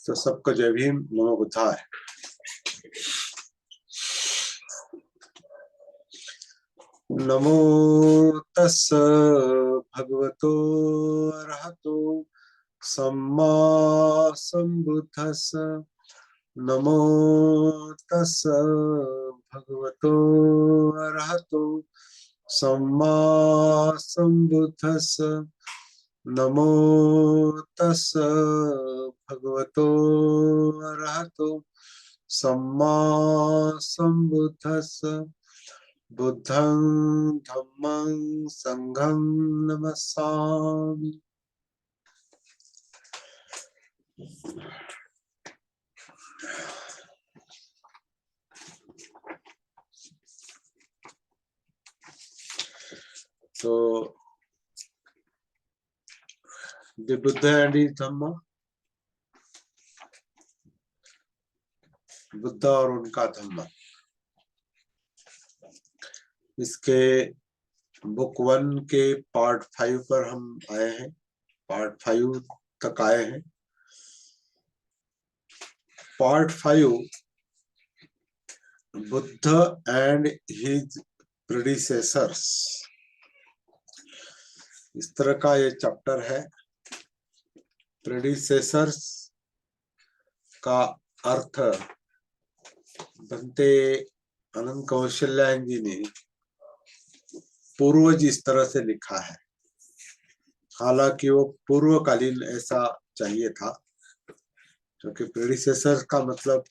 तो सबको जय भीम, नमो बुद्धाय। नमो तस् भगवतो अरहतो सम्मा संबुद्धस्स। नमो तस् भगवतो अरहतो सम्मा संबुद्धस्स। नमो तस् भगवतो अरहतो सम्मा संबुद्धस्स। बुद्धं धम्मं संघं नमस्सामि। तो the Buddha and his Dhamma, Buddha और उनका धम्म, इसके बुक 1 के पार्ट 5 पर हम आए हैं। पार्ट 5 तक आए हैं। Part 5 Buddha and his predecessors, इस तरह का ये चैप्टर है। प्रेडिसेसर्स का अर्थ बनते अनंत कौशल्यायन जी ने पूर्वज इस तरह से लिखा है। हालांकि वो पूर्वकालीन ऐसा चाहिए था, क्योंकि प्रेडिसेसर का मतलब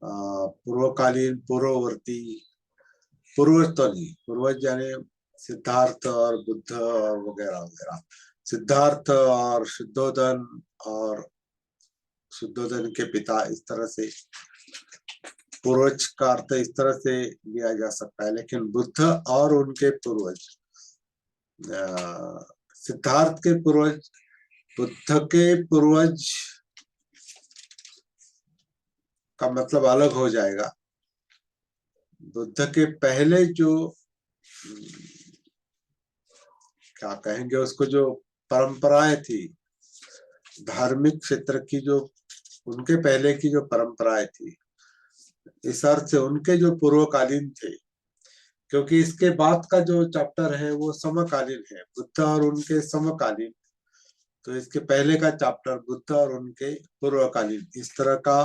पूर्वकालीन, पूर्ववर्ती, पूर्वज तो नहीं। पूर्वज यानी सिद्धार्थ और बुद्ध और वगैरह वगैरह। सिद्धार्थ और शुद्धोधन और शुद्धोधन के पिता, इस तरह से पूर्वज का अर्थ इस तरह से लिया जा सकता है। लेकिन बुद्ध और उनके पूर्वज, सिद्धार्थ के पूर्वज, बुद्ध के पूर्वज का मतलब अलग हो जाएगा। बुद्ध के पहले जो क्या कहेंगे उसको, जो परंपराएं थी धार्मिक क्षेत्र की, जो उनके पहले की जो परंपराएं थी, इस अर्थ से उनके जो पूर्वकालीन थे। क्योंकि इसके बाद का जो चैप्टर है वो समकालीन है, बुद्ध और उनके समकालीन। तो इसके पहले का चैप्टर बुद्ध और उनके पूर्वकालीन, इस तरह का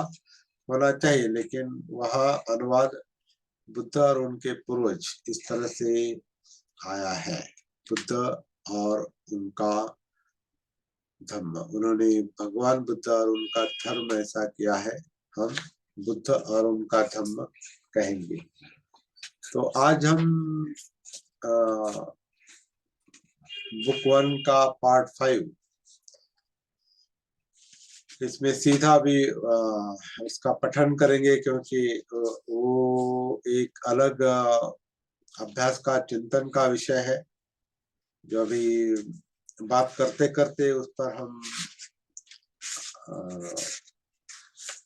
होना चाहिए। लेकिन वहाँ अनुवाद बुद्ध और उनके पूर्वज इस तरह से आया है। बुद्ध और उनका धम्म, उन्होंने भगवान बुद्ध और उनका धर्म ऐसा किया है, हम बुद्ध और उनका धम्म कहेंगे। तो आज हम बुक 1 का पार्ट 5, इसमें सीधा भी उसका पठन करेंगे, क्योंकि वो एक अलग अभ्यास का, चिंतन का विषय है, जो अभी बात करते करते उस पर हम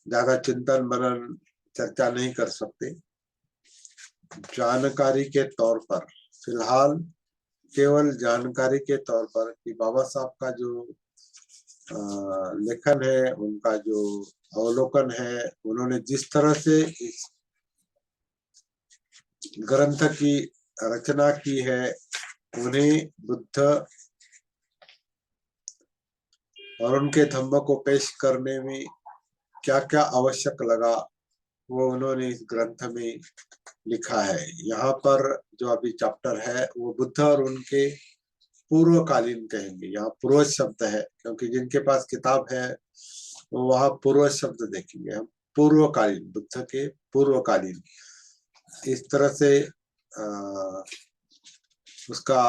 ज्यादा चिंतन मनन चर्चा नहीं कर सकते। जानकारी के तौर पर, फिलहाल केवल जानकारी के तौर पर, कि बाबा साहब का जो लेखन है, उनका जो अवलोकन है, उन्होंने जिस तरह से इस ग्रंथ की रचना की है, उन्हें बुद्ध और उनके धम्म को पेश करने में क्या क्या आवश्यक लगा, वो उन्होंने इस ग्रंथ में लिखा है। यहाँ पर जो अभी चैप्टर है वो बुद्ध और उनके पूर्वकालीन कहेंगे। यहाँ पूर्वज शब्द है, क्योंकि जिनके पास किताब है वो वहाँ पूर्वज शब्द देखेंगे। हम पूर्वकालीन, बुद्ध के पूर्वकालीन, इस तरह से उसका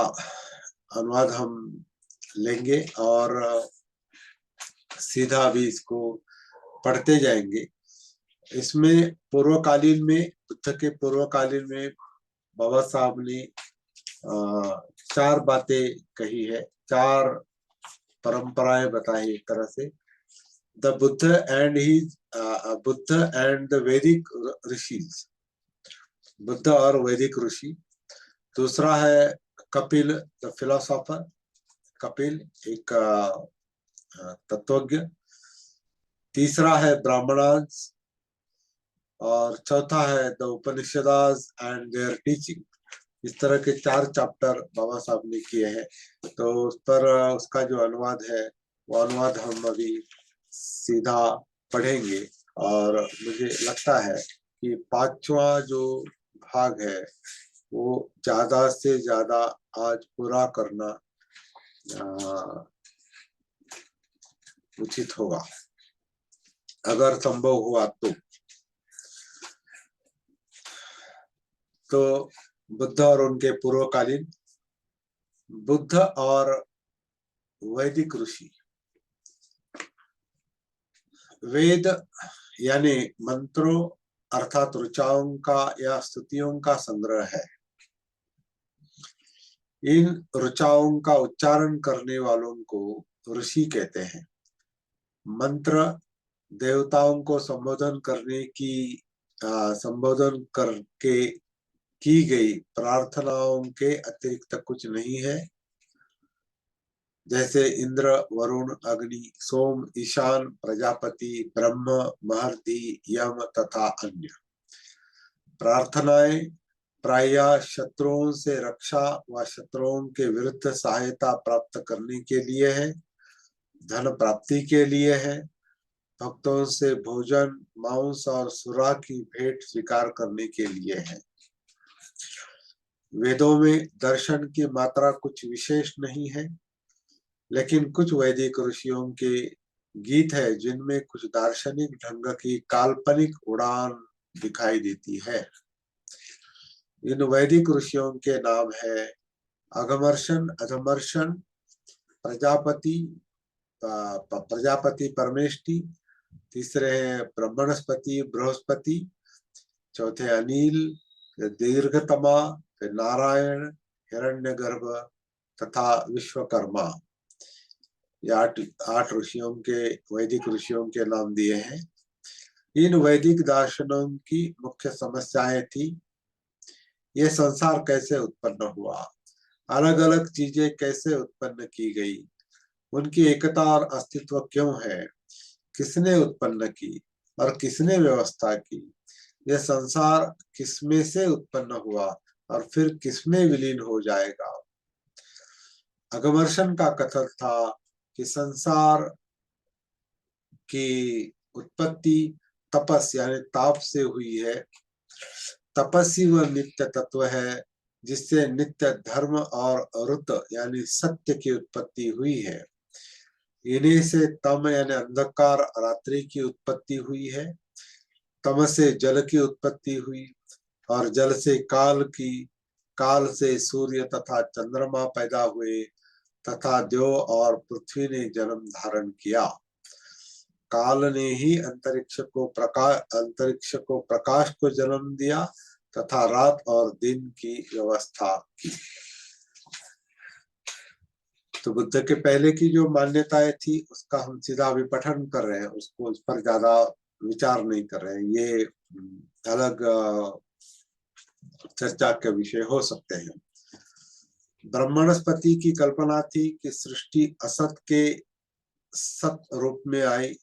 अनुवाद हम लेंगे और सीधा भी इसको पढ़ते जाएंगे। इसमें पूर्वकालीन में, बुद्ध के पूर्वकालीन में बाबा साहब ने 4 बातें कही है, 4 परंपराएं बताई एक तरह से। The Buddha and his Buddha and the वैदिक ऋषिज, बुद्ध और वैदिक ऋषि। दूसरा है कपिल द फिलोसोफर, कपिल एक तत्वज्ञ। तीसरा है ब्राह्मणास, और चौथा है द उपनिषदास एंड देयर टीचिंग। इस तरह के 4 चैप्टर बाबा साहब ने किए हैं। तो उस पर उसका जो अनुवाद है, वो अनुवाद हम अभी सीधा पढ़ेंगे। और मुझे लगता है कि 5वां जो भाग है वो ज्यादा से ज्यादा आज पूरा करना उचित होगा, अगर संभव हुआ तो बुद्ध और उनके पूर्वकालीन, बुद्ध और वैदिक ऋषि। वेद यानी मंत्रों अर्थात ऋचाओं का या स्तुतियों का संग्रह है। इन ऋचाओं का उच्चारण करने वालों को ऋषि कहते हैं। मंत्र देवताओं को संबोधन करके की गई प्रार्थनाओं के अतिरिक्त कुछ नहीं है, जैसे इंद्र, वरुण, अग्नि, सोम, ईशान, प्रजापति, ब्रह्म, महर्षि, यम तथा अन्य। प्रार्थनाएं प्रायः शत्रुओं से रक्षा व शत्रुओं के विरुद्ध सहायता प्राप्त करने के लिए है, धन प्राप्ति के लिए है, भक्तों से भोजन, मांस और सुरा की भेंट स्वीकार करने के लिए है। वेदों में दर्शन की मात्रा कुछ विशेष नहीं है, लेकिन कुछ वैदिक ऋषियों के गीत है जिनमें कुछ दार्शनिक ढंग की काल्पनिक उड़ान दिखाई देती है। इन वैदिक ऋषियों के नाम है अघमर्षण, अधमर्षण, प्रजापति, परमेष्टि, तीसरे हैं ब्रह्मणस्पति, बृहस्पति, चौथे अनिल, दीर्घतमा, फिर नारायण, हिरण्यगर्भ तथा विश्वकर्मा। ये 8 ऋषियों के, वैदिक ऋषियों के नाम दिए हैं। इन वैदिक दर्शनों की मुख्य समस्याएं थी, ये संसार कैसे उत्पन्न हुआ, अलग अलग चीजें कैसे उत्पन्न की गई, उनकी एकता और अस्तित्व क्यों है, किसने उत्पन्न की और किसने व्यवस्था की, यह संसार किसमें से उत्पन्न हुआ और फिर किसमें विलीन हो जाएगा। अघमर्षण का कथन था कि संसार की उत्पत्ति तपस यानी ताप से हुई है। तपस्वी वह नित्य तत्व है जिससे नित्य धर्म और ऋत यानी सत्य की उत्पत्ति हुई है। इन्हीं से तम यानी अंधकार रात्रि की उत्पत्ति हुई है, तम से जल की उत्पत्ति हुई और जल से काल से सूर्य तथा चंद्रमा पैदा हुए तथा देव और पृथ्वी ने जन्म धारण किया। काल ने ही अंतरिक्ष को प्रकाश को जन्म दिया तथा रात और दिन की व्यवस्था की। तो बुद्ध के पहले की जो मान्यताएं थी उसका हम सीधा अभी पठन कर रहे हैं, उसको उस पर ज्यादा विचार नहीं कर रहे हैं। ये अलग चर्चा के विषय हो सकते हैं। ब्रह्मणस्पति की कल्पना थी कि सृष्टि असत के सत रूप में आई,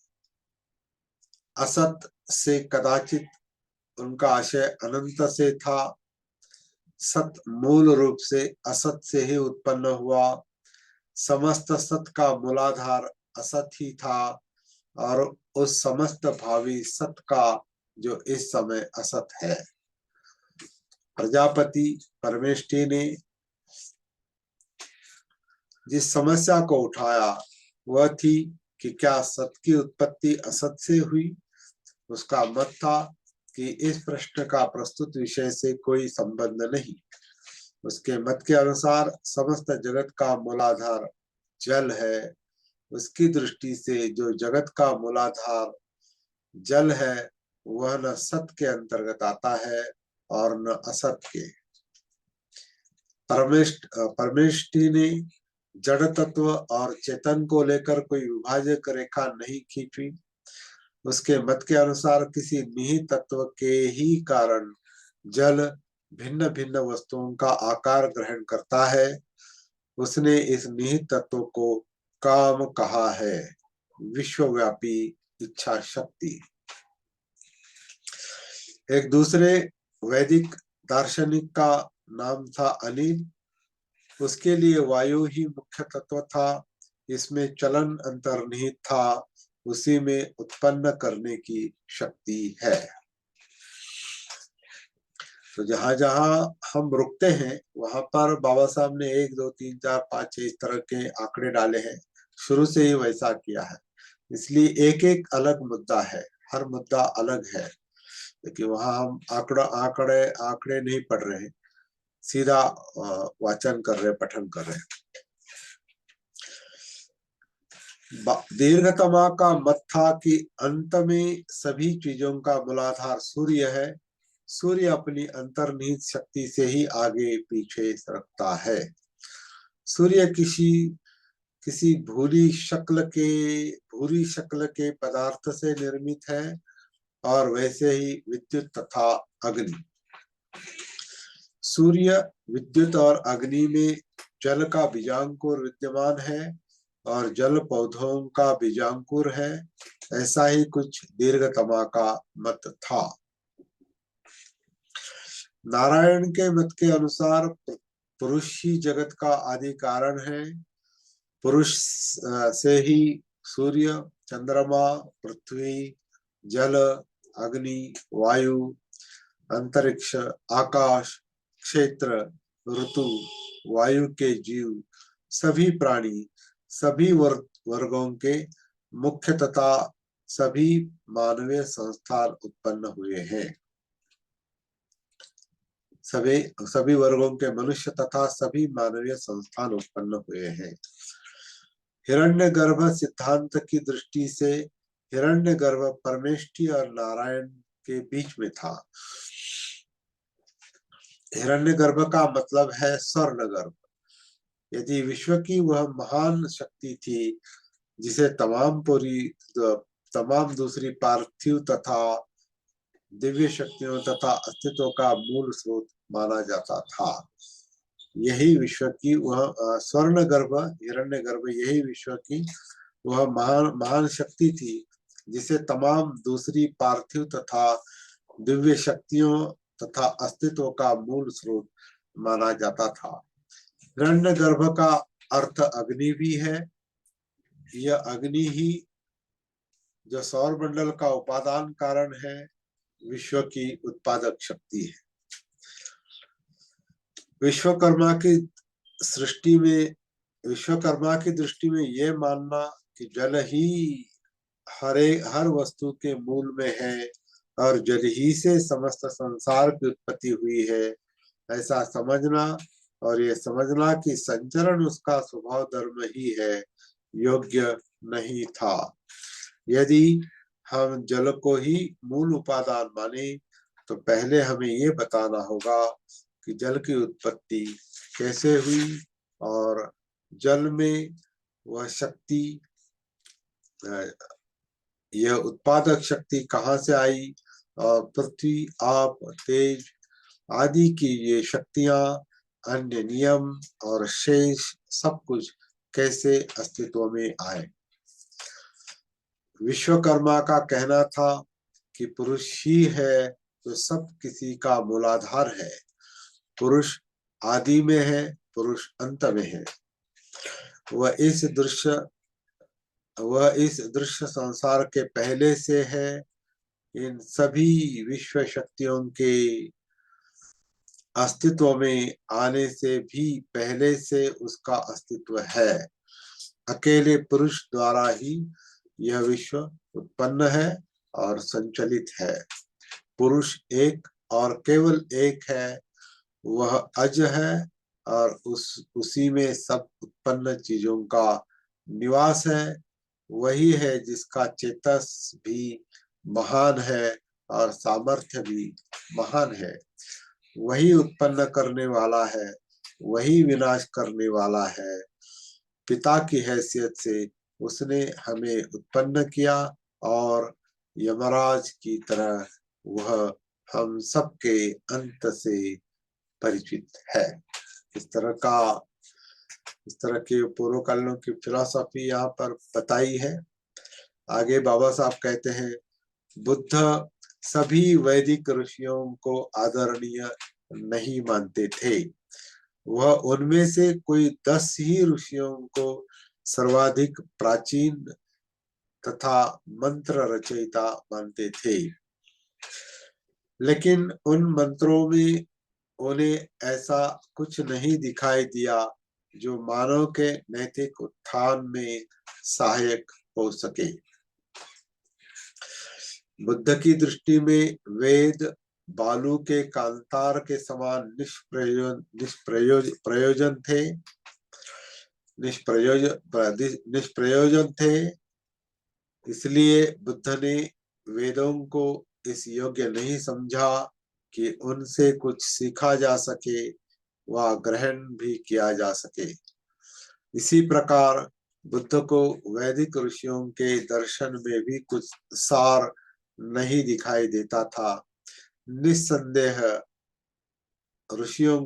असत से कदाचित उनका आशय अनंत से था, सत मूल रूप से असत से ही उत्पन्न हुआ, समस्त सत का मूलाधार असत ही था और उस समस्त भावी सत का जो इस समय असत है। प्रजापति परमेष्टि ने जिस समस्या को उठाया वह थी कि क्या सत की उत्पत्ति असत से हुई। उसका मत था कि इस प्रश्न का प्रस्तुत विषय से कोई संबंध नहीं। उसके मत के अनुसार समस्त जगत का मूलाधार जल है। उसकी दृष्टि से जो जगत का मूलाधार जल है वह न सत के अंतर्गत आता है और न असत के। परमेष्टि ने जड़ तत्व और चेतन को लेकर कोई विभाजक रेखा नहीं खींची। उसके मत के अनुसार किसी निहित तत्व के ही कारण जल भिन्न भिन्न वस्तुओं का आकार ग्रहण करता है। उसने इस निहित तत्व को काम कहा है, विश्वव्यापी इच्छा शक्ति। एक दूसरे वैदिक दार्शनिक का नाम था अनिल। उसके लिए वायु ही मुख्य तत्व था, इसमें चलन अंतर्निहित था, उसी में उत्पन्न करने की शक्ति है। तो जहां जहां हम रुकते हैं वहां पर बाबा साहब ने 1 2 3 4 5 6 इस तरह के आंकड़े डाले हैं। शुरू से ही वैसा किया है, इसलिए एक एक अलग मुद्दा है, हर मुद्दा अलग है। लेकिन वहां हम आंकड़े आंकड़े नहीं पढ़ रहे हैं, सीधा वाचन कर रहे, पठन कर रहे। दीर्घतमा का मत था कि अंत में सभी चीजों का मूलाधार सूर्य है। सूर्य अपनी अंतर्निहित शक्ति से ही आगे पीछे सरकता है। सूर्य किसी किसी भूरी शक्ल के पदार्थ से निर्मित है, और वैसे ही विद्युत तथा अग्नि। सूर्य, विद्युत और अग्नि में जल का बीजांकुर विद्यमान है, और जल पौधों का बीजांकुर है। ऐसा ही कुछ दीर्घतमा का मत था। नारायण के मत के अनुसार पुरुष ही जगत का आदि कारण है। पुरुष से ही सूर्य, चंद्रमा, पृथ्वी, जल, अग्नि, वायु, अंतरिक्ष, आकाश, क्षेत्र, ऋतु, वायु के जीव, सभी प्राणी, सभी वर्गों के मुख्य तथा सभी मानवीय संस्थान उत्पन्न हुए हैं। सभी वर्गों के मनुष्य तथा सभी मानवीय संस्थान उत्पन्न हुए हैं। हिरण्यगर्भ सिद्धांत की दृष्टि से हिरण्यगर्भ परमेष्ठी और नारायण के बीच में था। हिरण्यगर्भ का मतलब है स्वर्णगर्भ। यदि विश्व की वह महान शक्ति थी जिसे तमाम दूसरी पार्थिव तथा दिव्य शक्तियों तथा अस्तित्व का मूल स्रोत माना जाता था, यही विश्व की वह स्वर्णगर्भ, हिरण्यगर्भ, यही विश्व की वह महान शक्ति थी जिसे तमाम दूसरी पार्थिव तथा दिव्य शक्तियों तथा अस्तित्व का मूल स्रोत माना जाता था। हिरण्यगर्भ का अर्थ अग्नि भी है। यह अग्नि ही जो सौर मंडल का उपादान कारण है, विश्व की उत्पादक शक्ति है। विश्वकर्मा की दृष्टि में यह मानना कि जल ही हर वस्तु के मूल में है और जल ही से समस्त संसार की उत्पत्ति हुई है, ऐसा समझना और ये समझना कि संचरण उसका स्वभाव धर्म ही है, योग्य नहीं था। यदि हम जल को ही मूल उपादान माने तो पहले हमें ये बताना होगा कि जल की उत्पत्ति कैसे हुई और जल में वह शक्ति, यह उत्पादक शक्ति कहाँ से आई, और पृथ्वी, आप, तेज आदि की ये शक्तियां, अन्य नियम और शेष सब कुछ कैसे अस्तित्व में आए। विश्वकर्मा का कहना था कि पुरुष ही है तो सब किसी का मूलाधार है। पुरुष आदि में है, पुरुष अंत में है। वह इस दृश्य संसार के पहले से है। इन सभी विश्व शक्तियों के अस्तित्व में आने से भी पहले से उसका अस्तित्व है। अकेले पुरुष द्वारा ही यह विश्व उत्पन्न है और संचलित है। पुरुष एक और केवल एक है, वह अज है और उसी में सब उत्पन्न चीजों का निवास है। वही है जिसका चेतस भी महान है और सामर्थ्य भी महान है। वही उत्पन्न करने वाला है, वही विनाश करने वाला है। पिता की हैसियत से उसने हमें उत्पन्न किया और यमराज की तरह वह हम सबके अंत से परिचित है। इस तरह के पूर्व कालों की फिलॉसफी यहाँ पर बताई है। आगे बाबा साहब कहते हैं, बुद्ध सभी वैदिक ऋषियों को आदरणीय नहीं मानते थे। वह उनमें से कोई 10 ही ऋषियों को सर्वाधिक प्राचीन तथा मंत्र रचयिता मानते थे। लेकिन उन मंत्रों में उन्हें ऐसा कुछ नहीं दिखाई दिया जो मानव के नैतिक उत्थान में सहायक हो सके। बुद्ध की दृष्टि में वेद बालू के कांतार के समान निष्प्रयोजन थे। इसलिए बुद्ध ने वेदों को इस योग्य नहीं समझा कि उनसे कुछ सीखा जा सके व ग्रहण भी किया जा सके। इसी प्रकार बुद्ध को वैदिक ऋषियों के दर्शन में भी कुछ सार नहीं दिखाई देता था। निस्संदेह ऋषियों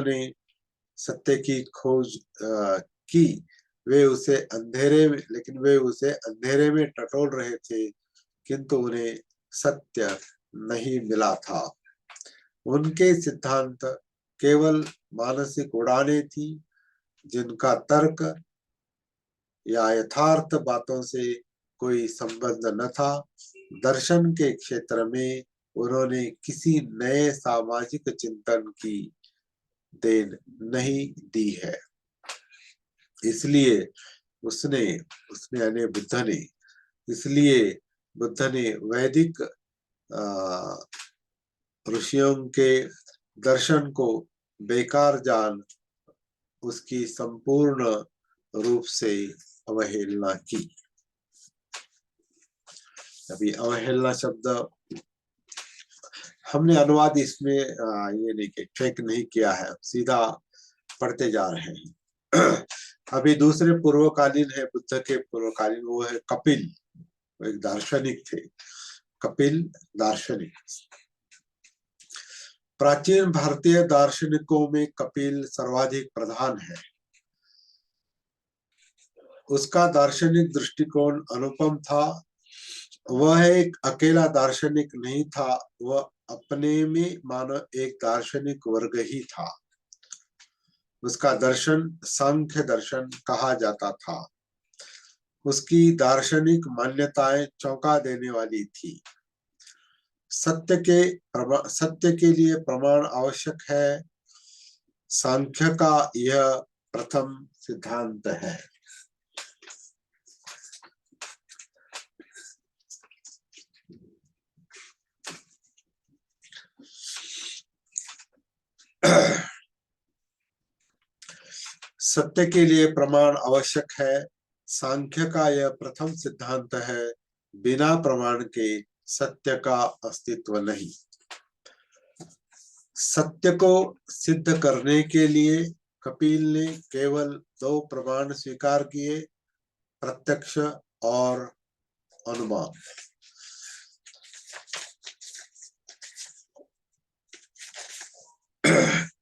ने सत्य की खोज की। लेकिन वे उसे अंधेरे में टटोल रहे थे, किंतु उन्हें सत्य नहीं मिला था। उनके सिद्धांत केवल मानसिक उड़ानें थी, जिनका तर्क या यथार्थ बातों से कोई संबंध न था। दर्शन के क्षेत्र में उन्होंने किसी नए सामाजिक चिंतन की देन नहीं दी है। इसलिए उसने यानी बुद्ध ने वैदिक ऋषियों के दर्शन को बेकार जान उसकी संपूर्ण रूप से अवहेलना की। अभी अवहेलना शब्द हमने अनुवाद इसमें ये नहीं चेक नहीं किया है, सीधा पढ़ते जा रहे हैं। अभी दूसरे पूर्वकालीन है, बुद्ध के पूर्वकालीन, वो है कपिल। वो एक दार्शनिक थे, कपिल दार्शनिक। प्राचीन भारतीय दार्शनिकों में कपिल सर्वाधिक प्रधान है। उसका दार्शनिक दृष्टिकोण अनुपम था। वह एक अकेला दार्शनिक नहीं था, वह अपने में मानो एक दार्शनिक वर्ग ही था। उसका दर्शन सांख्य दर्शन कहा जाता था। उसकी दार्शनिक मान्यताएं चौंका देने वाली थी। सत्य के लिए प्रमाण आवश्यक है। सांख्य का यह प्रथम सिद्धांत है। सत्य के लिए प्रमाण आवश्यक है। सांख्य का यह प्रथम सिद्धांत है। बिना प्रमाण के सत्य का अस्तित्व नहीं। सत्य को सिद्ध करने के लिए कपिल ने केवल 2 प्रमाण स्वीकार किए, प्रत्यक्ष और अनुमान।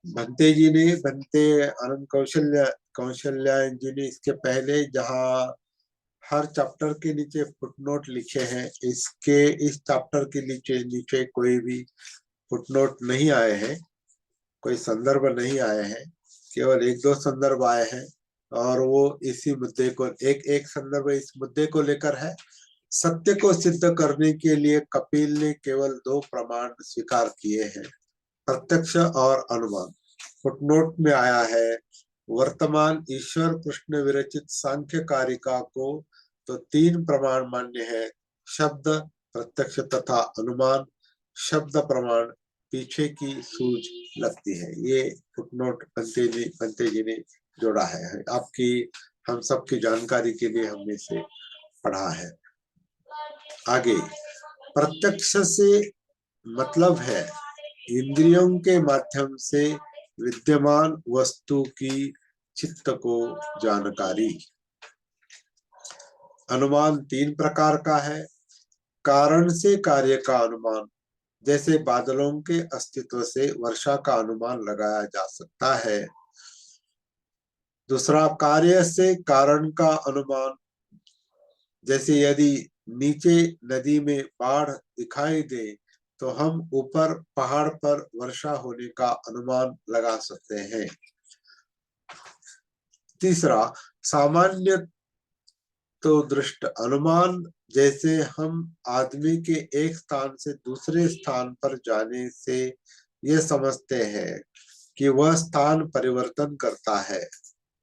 भंते आनंद कौशल्या जी ने इसके पहले, जहां हर चैप्टर के नीचे फुटनोट लिखे हैं, इस चैप्टर के नीचे कोई भी फुटनोट नहीं आए हैं, कोई संदर्भ नहीं आए हैं, केवल 1-2 संदर्भ आए हैं, और वो इसी मुद्दे को एक संदर्भ इस मुद्दे को लेकर है। सत्य को सिद्ध करने के लिए कपिल ने केवल 2 प्रमाण स्वीकार किए हैं, प्रत्यक्ष और अनुमान। फुटनोट में आया है, वर्तमान ईश्वर कृष्ण विरचित सांख्य कारिका को तो 3 प्रमाण मान्य है, शब्द, प्रत्यक्ष तथा अनुमान। शब्द प्रमाण पीछे की सूझ लगती है। ये फुटनोट पंते जी ने जोड़ा है। आपकी हम सबकी जानकारी के लिए हमने इसे पढ़ा है। आगे, प्रत्यक्ष से मतलब है इंद्रियों के माध्यम से विद्यमान वस्तु की चित्त को जानकारी। अनुमान 3 प्रकार का है। कारण से कार्य का अनुमान, जैसे बादलों के अस्तित्व से वर्षा का अनुमान लगाया जा सकता है। दूसरा, कार्य से कारण का अनुमान, जैसे यदि नीचे नदी में बाढ़ दिखाई दे तो हम ऊपर पहाड़ पर वर्षा होने का अनुमान लगा सकते हैं। तीसरा, सामान्य तो दृष्ट अनुमान, जैसे हम आदमी के एक स्थान से दूसरे स्थान पर जाने से यह समझते हैं कि वह स्थान परिवर्तन करता है,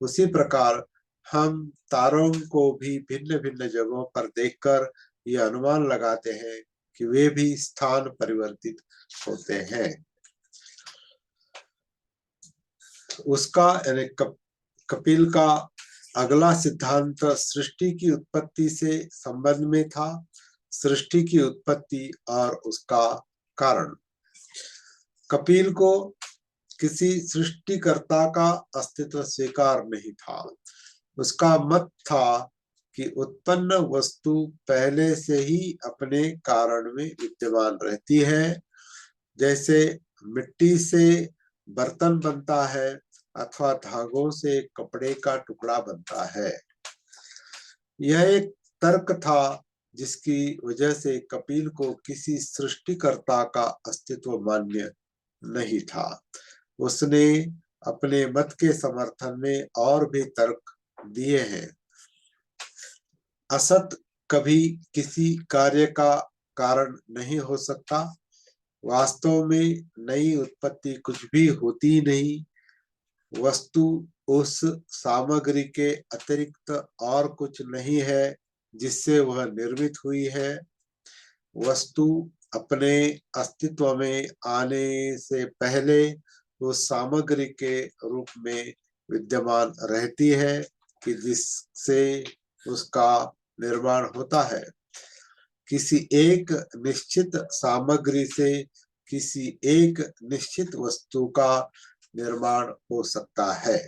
उसी प्रकार हम तारों को भी भिन्न भिन्न जगहों पर देखकर यह अनुमान लगाते हैं कि वे भी स्थान परिवर्तित होते हैं। उसका यानी कपिल का अगला सिद्धांत सृष्टि की उत्पत्ति से संबंध में था। सृष्टि की उत्पत्ति और उसका कारण। कपिल को किसी सृष्टिकर्ता का अस्तित्व स्वीकार नहीं था। उसका मत था कि उत्पन्न वस्तु पहले से ही अपने कारण में विद्यमान रहती है। जैसे मिट्टी से बर्तन बनता है अथवा धागों से कपड़े का टुकड़ा बनता है। यह एक तर्क था जिसकी वजह से कपिल को किसी सृष्टिकर्ता का अस्तित्व मान्य नहीं था। उसने अपने मत के समर्थन में और भी तर्क दिए हैं। असत कभी किसी कार्य का कारण नहीं हो सकता। वास्तव में नई उत्पत्ति कुछ भी होती नहीं। वस्तु उस सामग्री के अतिरिक्त और कुछ नहीं है जिससे वह निर्मित हुई है। वस्तु अपने अस्तित्व में आने से पहले उस सामग्री के रूप में विद्यमान रहती है कि जिससे उसका निर्माण होता है। किसी एक निश्चित सामग्री से किसी एक निश्चित वस्तु का निर्माण हो सकता है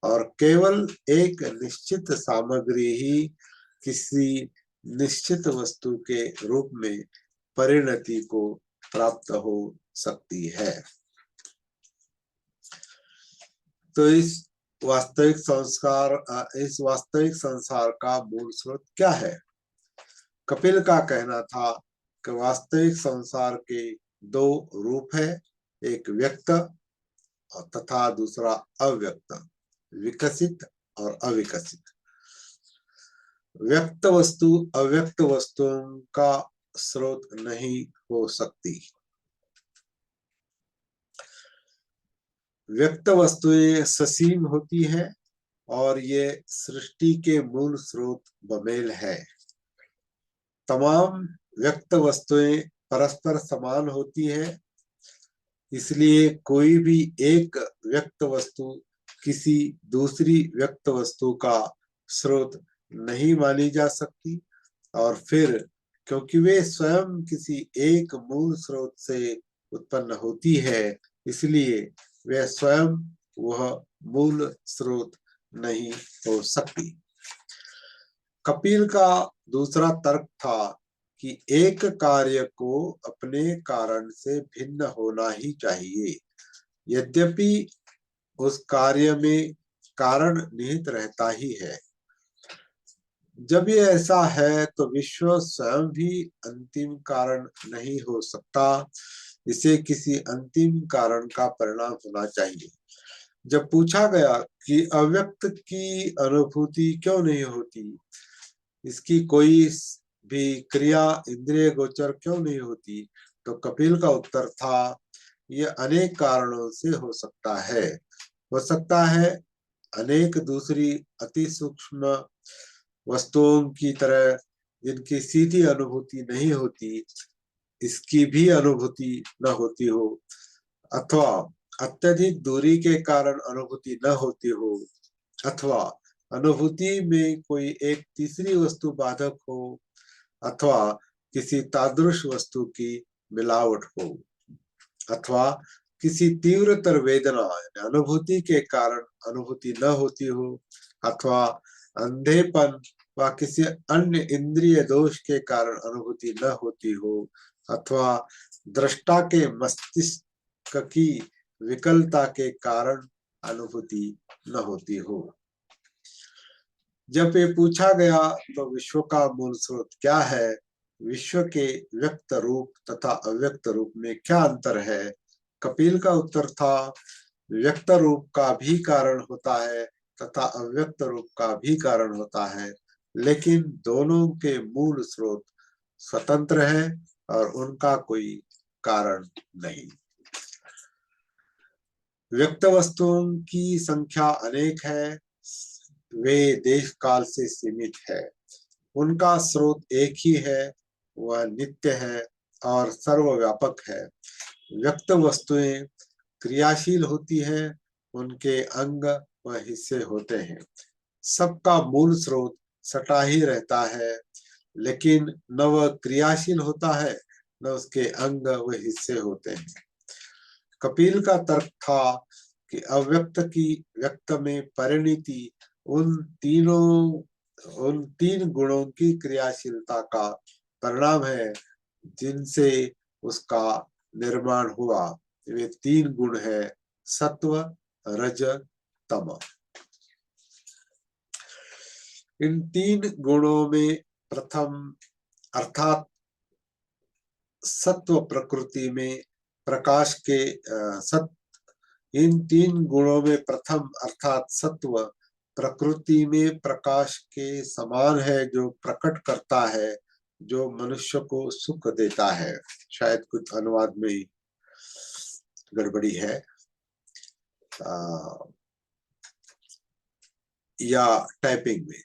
और केवल एक निश्चित सामग्री ही किसी निश्चित वस्तु के रूप में परिणति को प्राप्त हो सकती है। तो इस वास्तविक संसार का मूल स्रोत क्या है? कपिल का कहना था कि वास्तविक संसार के दो रूप है, एक व्यक्त तथा दूसरा अव्यक्त, विकसित और अविकसित। व्यक्त वस्तु अव्यक्त वस्तुओं का स्रोत नहीं हो सकती। व्यक्त वस्तुएं ससीम होती है और ये सृष्टि के मूल स्रोत बमेल है। तमाम व्यक्त वस्तुएं परस्पर समान होती है, इसलिए कोई भी एक व्यक्त वस्तु किसी दूसरी व्यक्त वस्तु का स्रोत नहीं मानी जा सकती। और फिर क्योंकि वे स्वयं किसी एक मूल स्रोत से उत्पन्न होती है, इसलिए वे स्वयं वह मूल स्रोत नहीं हो सकती। कपिल का दूसरा तर्क था कि एक कार्य को अपने कारण से भिन्न होना ही चाहिए, यद्यपि उस कार्य में कारण निहित रहता ही है। जब ये ऐसा है तो विश्व स्वयं भी अंतिम कारण नहीं हो सकता, इसे किसी अंतिम कारण का परिणाम होना चाहिए। जब पूछा गया कि अव्यक्त की अनुभूति क्यों नहीं होती, इसकी कोई भी क्रिया इंद्रिय गोचर क्यों नहीं होती, तो कपिल का उत्तर था, यह अनेक कारणों से हो सकता है। हो सकता है अनेक दूसरी अति सूक्ष्म वस्तुओं की तरह जिनकी सीधी अनुभूति नहीं होती, इसकी भी अनुभूति न होती हो, अथवा अत्यधिक दूरी के कारण अनुभूति न होती हो, अथवा अनुभूति में कोई एक तीसरी वस्तु बाधक हो, अथवा किसी तादृश वस्तु की मिलावट हो, अथवा किसी तीव्रतर वेदना अनुभूति के कारण अनुभूति न होती हो, अथवा अंधेपन व किसी अन्य इंद्रिय दोष के कारण अनुभूति न होती हो, अथवा दृष्टा के मस्तिष्क की विकलता के कारण अनुभूति न होती हो। जब ये पूछा गया तो विश्व का मूल स्रोत क्या है, विश्व के व्यक्त रूप तथा अव्यक्त रूप में क्या अंतर है, कपिल का उत्तर था व्यक्त रूप का भी कारण होता है तथा अव्यक्त रूप का भी कारण होता है, लेकिन दोनों के मूल स्रोत स्वतंत्र है और उनका कोई कारण नहीं। व्यक्त वस्तुओं की संख्या अनेक है, वे देश काल से सीमित है, उनका स्रोत एक ही है, वह नित्य है और सर्वव्यापक है। व्यक्त वस्तुएं क्रियाशील होती हैं, उनके अंग व हिस्से होते हैं। सबका मूल स्रोत सटा ही रहता है, लेकिन न वह क्रियाशील होता है न उसके अंग व हिस्से होते हैं। कपिल का तर्क था कि अव्यक्त की व्यक्त में परिणति उन तीन गुणों की क्रियाशीलता का परिणाम है जिनसे उसका निर्माण हुआ। वे तीन गुण है सत्व, रज, तम। इन तीन गुणों में प्रथम अर्थात सत्व प्रकृति में प्रकाश के इन तीन गुणों में प्रथम अर्थात सत्व प्रकृति में प्रकाश के समान है, जो प्रकट करता है, जो मनुष्य को सुख देता है। शायद कुछ अनुवाद में गड़बड़ी है या टाइपिंग में।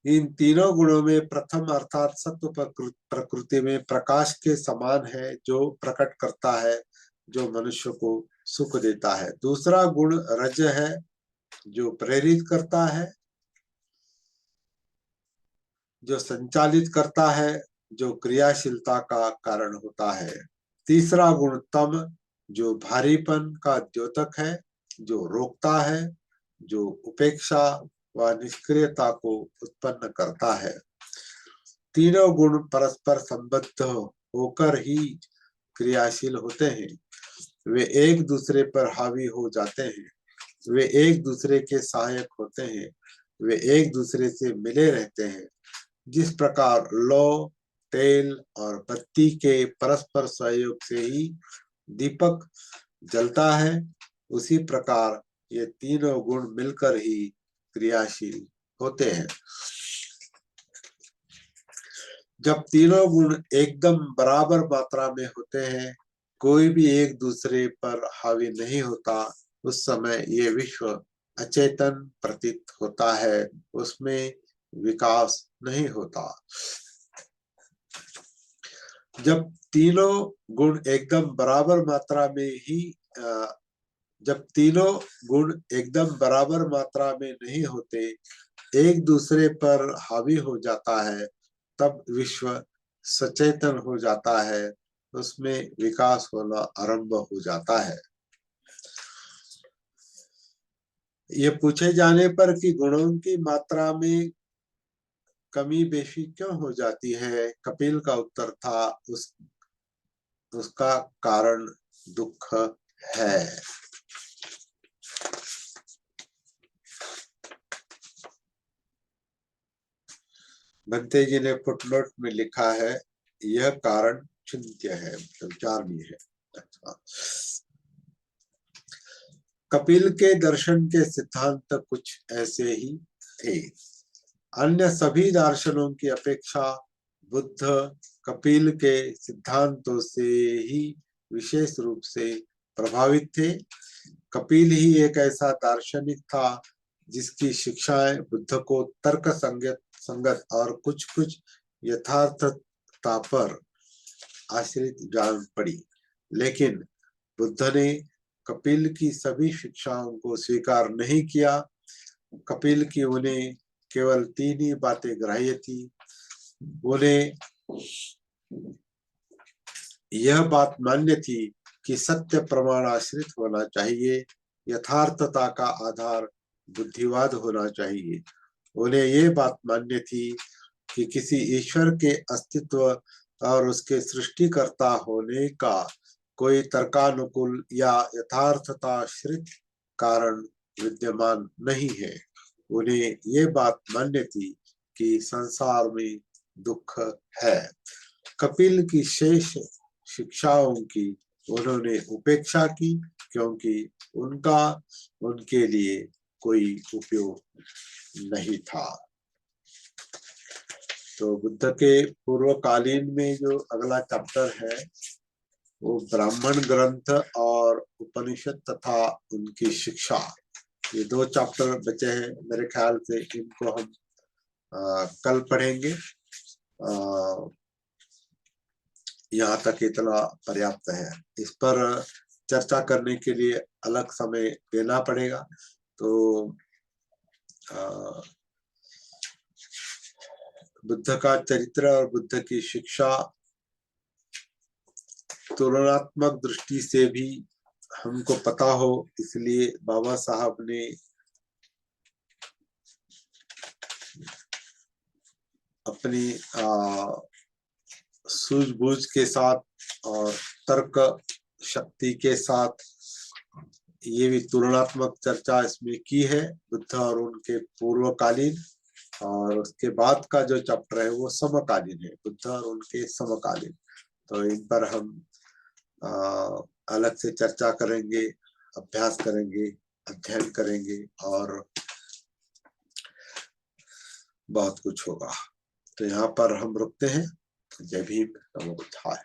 इन तीनों गुणों में प्रथम अर्थात सत्व प्रकृति में प्रकाश के समान है, जो प्रकट करता है, जो मनुष्य को सुख देता है। दूसरा गुण रज है, जो प्रेरित करता है, जो संचालित करता है, जो क्रियाशीलता का कारण होता है। तीसरा गुण तम, जो भारीपन का द्योतक है, जो रोकता है, जो उपेक्षा व निष्क्रियता को उत्पन्न करता है। तीनों गुण परस्पर संबद्ध होकर ही क्रियाशील होते हैं। वे एक दूसरे पर हावी हो जाते हैं, वे एक दूसरे के सहायक होते हैं, वे एक दूसरे से मिले रहते हैं। जिस प्रकार लौ, तेल और बत्ती के परस्पर सहयोग से ही दीपक जलता है, उसी प्रकार ये तीनों गुण मिलकर ही क्रियाशील होते हैं। जब तीनों गुण एकदम बराबर मात्रा में होते हैं, कोई भी एक दूसरे पर हावी नहीं होता, उस समय ये विश्व अचेतन प्रतीत होता है, उसमें विकास नहीं होता। जब तीनों गुण एकदम बराबर मात्रा में ही जब तीनों गुण एकदम बराबर मात्रा में नहीं होते, एक दूसरे पर हावी हो जाता है, तब विश्व सचेतन हो जाता है, उसमें विकास होना आरंभ हो जाता है। ये पूछे जाने पर कि गुणों की मात्रा में कमी बेशी क्यों हो जाती है, कपिल का उत्तर था उसका कारण दुख है। बंते जी ने फुटनोट में लिखा है, यह कारण चिंत्य है, विचारणीय है। अच्छा। कपिल के दर्शन के सिद्धांत कुछ ऐसे ही थे। अन्य सभी दर्शनों की अपेक्षा बुद्ध कपिल के सिद्धांतों से ही विशेष रूप से प्रभावित थे। कपिल ही एक ऐसा दार्शनिक था जिसकी शिक्षाएं बुद्ध को तर्क संगत और कुछ कुछ यथार्थता पर आश्रित जान पड़ी, लेकिन बुद्ध ने कपिल की सभी शिक्षाओं को स्वीकार नहीं किया। कपिल की उन्हें केवल तीन ही बातें ग्राह्य थी। उन्हें यह बात मान्य थी कि सत्य प्रमाण आश्रित होना चाहिए, यथार्थता का आधार बुद्धिवाद होना चाहिए। उन्हें ये बात मान्य थी कि किसी ईश्वर के अस्तित्व और उसके सृष्टिकर्ता होने का कोई तर्कानुकूल या यथार्थताश्रित कारण विद्यमान नहीं है। उन्हें ये बात मान्य थी कि संसार में दुख है। कपिल की शेष शिक्षाओं की उन्होंने उपेक्षा की, क्योंकि उनका उनके लिए कोई उपयोग नहीं था। तो बुद्ध के पूर्वकालीन में जो अगला चैप्टर है वो ब्राह्मण ग्रंथ और उपनिषद तथा उनकी शिक्षा, ये 2 चैप्टर बचे हैं। मेरे ख्याल से इनको हम कल पढ़ेंगे। यहाँ तक इतना पर्याप्त है। इस पर चर्चा करने के लिए अलग समय देना पड़ेगा। तो बुद्ध का चरित्र और बुद्ध की शिक्षा तुलनात्मक दृष्टि से भी हमको पता हो, इसलिए बाबा साहब ने अपनी सूझबूझ के साथ और तर्क शक्ति के साथ ये भी तुलनात्मक चर्चा इसमें की है, बुद्ध और उनके पूर्वकालीन। और उसके बाद का जो चैप्टर है वो समकालीन है, बुद्ध और उनके समकालीन। तो इन पर हम अलग से चर्चा करेंगे, अभ्यास करेंगे, अध्ययन करेंगे और बहुत कुछ होगा। तो यहाँ पर हम रुकते हैं। जय भीम, नमो बुद्धाय।